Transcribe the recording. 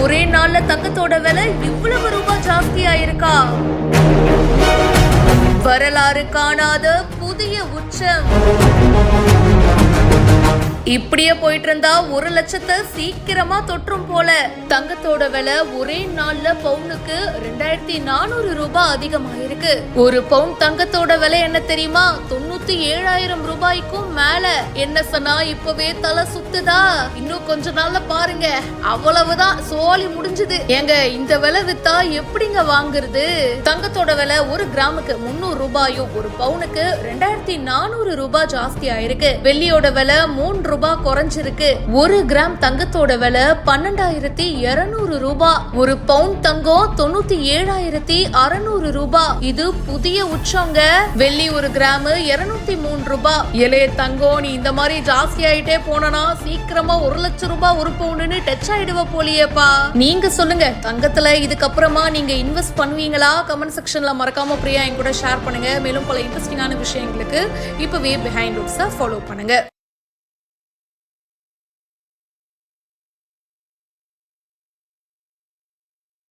ஒரே நாள்ல தங்கத்தோட விலை இவ்வளவு ரூபாய் ஜாஸ்தி ஆயிருக்கா? வரலாறு காணாத புதிய உச்சம். இப்படியே போயிட்டு இருந்தா 1 லட்சத்தை சீக்கிரமா தொற்றும் போல. தங்கத்தோட விலை ஒரே நாள்ல பவுனுக்கு 2400 ரூபாய் அதிகமாயிருக்கு. ஒரு பவுன் தங்கத்தோட விலை என்ன தெரியுமா? 97,000 ரூபாய்க்கும் மேல. என்ன சொன்னா இப்பவே தலை சுத்துதா? இன்னும் கொஞ்ச நாள்ல பாருங்க, அவ்வளவுதான், சோலி முடிஞ்சது. ஏங்க, இந்த விலை வித்தா எப்படிங்க வாங்குறது? தங்கத்தோட விலை 1 கிராமுக்கு 300 ரூபாயும் ஒரு பவுனுக்கு 2400 ரூபாய் ஜாஸ்தி ஆயிருக்கு. வெள்ளியோட விலை 3 ரூபாய் குறைஞ்சிருக்கு. 1 கிராம் தங்கத்தோட விலை 12,200 ரூபாய். ஒரு பவுன் தங்கம் 97,600 ரூபாய். இது புதிய உச்சங்க. வெள்ளி 1 கிராம் 203 ரூபாய். இளைய தங்கம், நீ இந்த மாதிரி ஜாஸ்தி ஆயிட்டே போனா சீக்கிரமா 1 லட்சம் ரூபாய் ஒரு பவுன்னு டச் ஆயிடுவ போலியேப்பா. நீங்க சொல்லுங்க, தங்கத்துல இதுக்கப்புறமா நீங்க இன்வெஸ்ட் பண்ணுவீங்களா? கமெண்ட் செக்ஷன்ல மறக்காம பிரியா என் கூட ஷேர் பண்ணுங்க. மேலும் பல இன்ட்ரெஸ்டிங்கான விஷயங்களுக்கு இப்பவே பிஹைண்ட் ரூட்ஸை ஃபாலோ பண்ணுங்க.